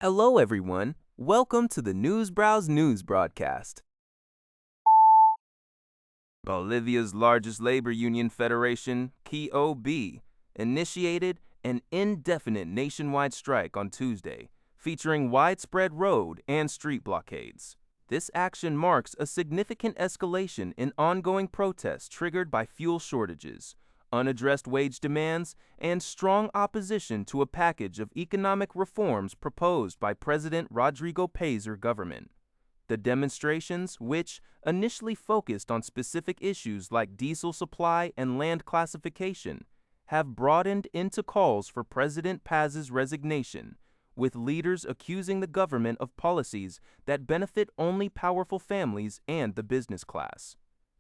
Hello, everyone. Welcome to the Newsbrowse News broadcast. Bolivia's largest labor union federation, KOB, initiated an indefinite nationwide strike on Tuesday, featuring widespread road and street blockades. This action marks a significant escalation in ongoing protests triggered by fuel shortages, unaddressed wage demands, and strong opposition to a package of economic reforms proposed by President Rodrigo Pazer's government. The demonstrations, which initially focused on specific issues like diesel supply and land classification, have broadened into calls for President Paz's resignation, with leaders accusing the government of policies that benefit only powerful families and the business class.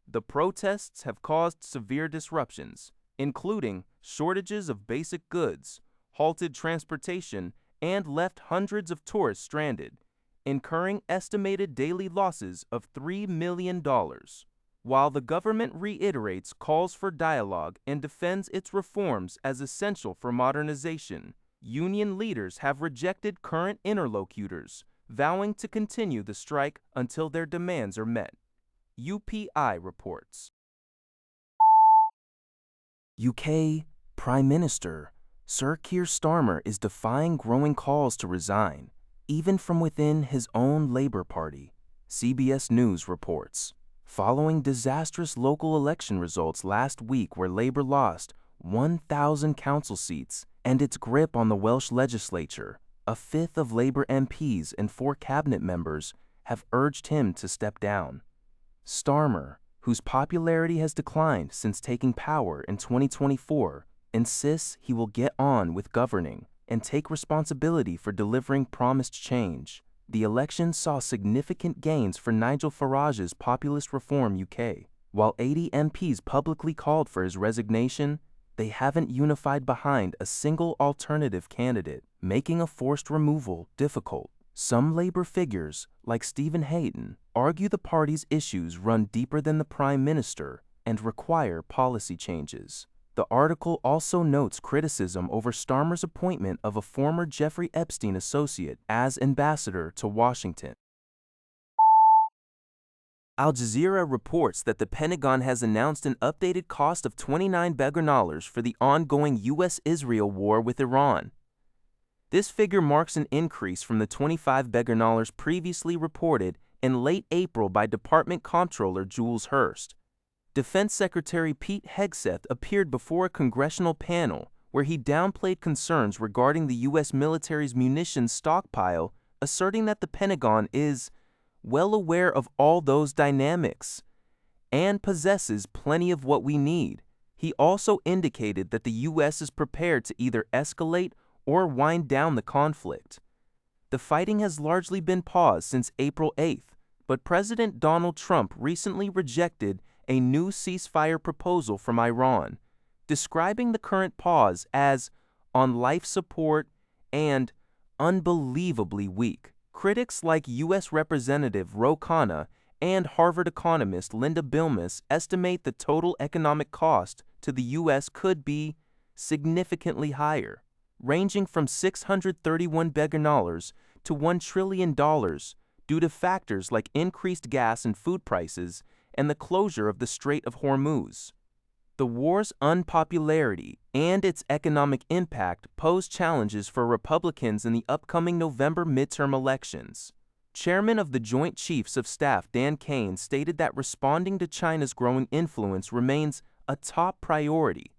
The protests have caused severe disruptions, including shortages of basic goods, halted transportation, and left hundreds of tourists stranded, incurring estimated daily losses of $3 million. While the government reiterates calls for dialogue and defends its reforms as essential for modernization, union leaders have rejected current interlocutors, vowing to continue the strike until their demands are met. UPI reports. UK Prime Minister Sir Keir Starmer is defying growing calls to resign, even from within his own Labour Party, CBS News reports. Following disastrous local election results last week where Labour lost 1,000 council seats and its grip on the Welsh legislature, a fifth of Labour MPs and 4 cabinet members have urged him to step down. Starmer, whose popularity has declined since taking power in 2024, insists he will get on with governing and take responsibility for delivering promised change. The election saw significant gains for Nigel Farage's Populist Reform UK. While 80 MPs publicly called for his resignation, they haven't unified behind a single alternative candidate, making a forced removal difficult. Some Labour figures, like Stephen Hayton, argue the party's issues run deeper than the Prime Minister and require policy changes. The article also notes criticism over Starmer's appointment of a former Jeffrey Epstein associate as ambassador to Washington. Al Jazeera reports that the Pentagon has announced an updated cost of $29 billion for the ongoing U.S.-Israel war with Iran. This figure marks an increase from the $25 billion previously reported in late April by Department Comptroller Jules Hurst. Defense Secretary Pete Hegseth appeared before a congressional panel where he downplayed concerns regarding the U.S. military's munitions stockpile, asserting that the Pentagon is well aware of all those dynamics and possesses plenty of what we need. He also indicated that the U.S. is prepared to either escalate or wind down the conflict. The fighting has largely been paused since April 8th, but President Donald Trump recently rejected a new ceasefire proposal from Iran, describing the current pause as on life support and unbelievably weak. Critics like U.S. Representative Ro Khanna and Harvard economist Linda Bilmes estimate the total economic cost to the U.S. could be significantly higher, ranging from $631 billion to $1 trillion due to factors like increased gas and food prices and the closure of the Strait of Hormuz. The war's unpopularity and its economic impact pose challenges for Republicans in the upcoming November midterm elections. Chairman of the Joint Chiefs of Staff Dan Kane stated that responding to China's growing influence remains a top priority,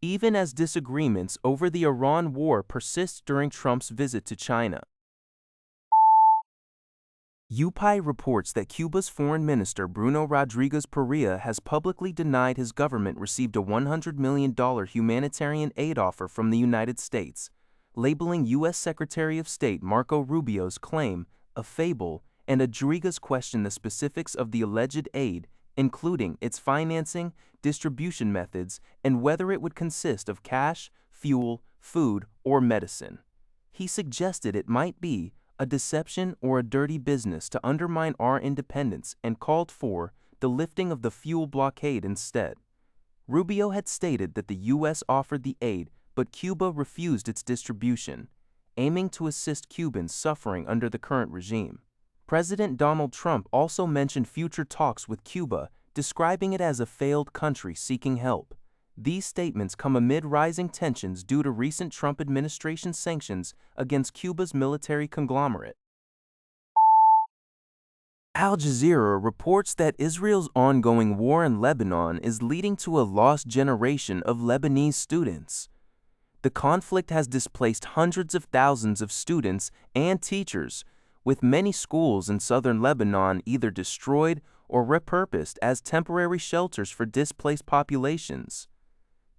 even as disagreements over the Iran war persist during Trump's visit to China. UPI reports that Cuba's Foreign Minister Bruno Rodriguez Perea has publicly denied his government received a $100 million humanitarian aid offer from the United States, labeling U.S. Secretary of State Marco Rubio's claim a fable, and Rodriguez questioned the specifics of the alleged aid, including its financing, distribution methods, and whether it would consist of cash, fuel, food, or medicine. He suggested it might be a deception or a dirty business to undermine our independence and called for the lifting of the fuel blockade instead. Rubio had stated that the U.S. offered the aid, but Cuba refused its distribution, aiming to assist Cubans suffering under the current regime. President Donald Trump also mentioned future talks with Cuba, describing it as a failed country seeking help. These statements come amid rising tensions due to recent Trump administration sanctions against Cuba's military conglomerate. Al Jazeera reports that Israel's ongoing war in Lebanon is leading to a lost generation of Lebanese students. The conflict has displaced hundreds of thousands of students and teachers, with many schools in southern Lebanon either destroyed or repurposed as temporary shelters for displaced populations.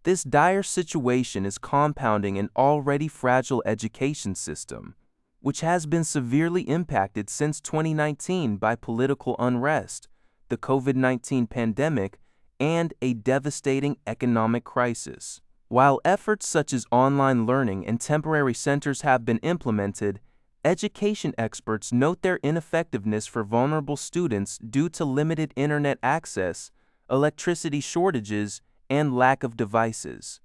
This dire situation is compounding an already fragile education system, which has been severely impacted since 2019 by political unrest, the COVID-19 pandemic, and a devastating economic crisis. While efforts such as online learning and temporary centers have been implemented, education experts note their ineffectiveness for vulnerable students due to limited internet access, electricity shortages, and lack of devices.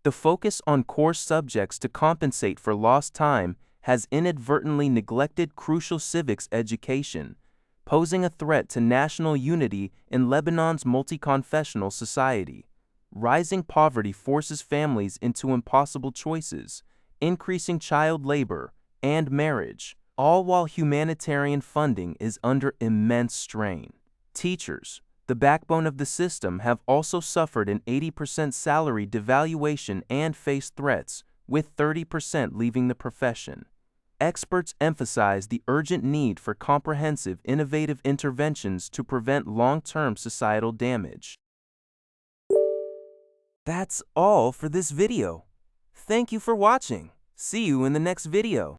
The focus on core subjects to compensate for lost time has inadvertently neglected crucial civics education, posing a threat to national unity in Lebanon's multi-confessional society. Rising poverty forces families into impossible choices, increasing child labor and marriage, all while humanitarian funding is under immense strain. Teachers, the backbone of the system, have also suffered an 80% salary devaluation and face threats, with 30% leaving the profession. Experts emphasize the urgent need for comprehensive, innovative interventions to prevent long-term societal damage. That's all for this video. Thank you for watching. See you in the next video.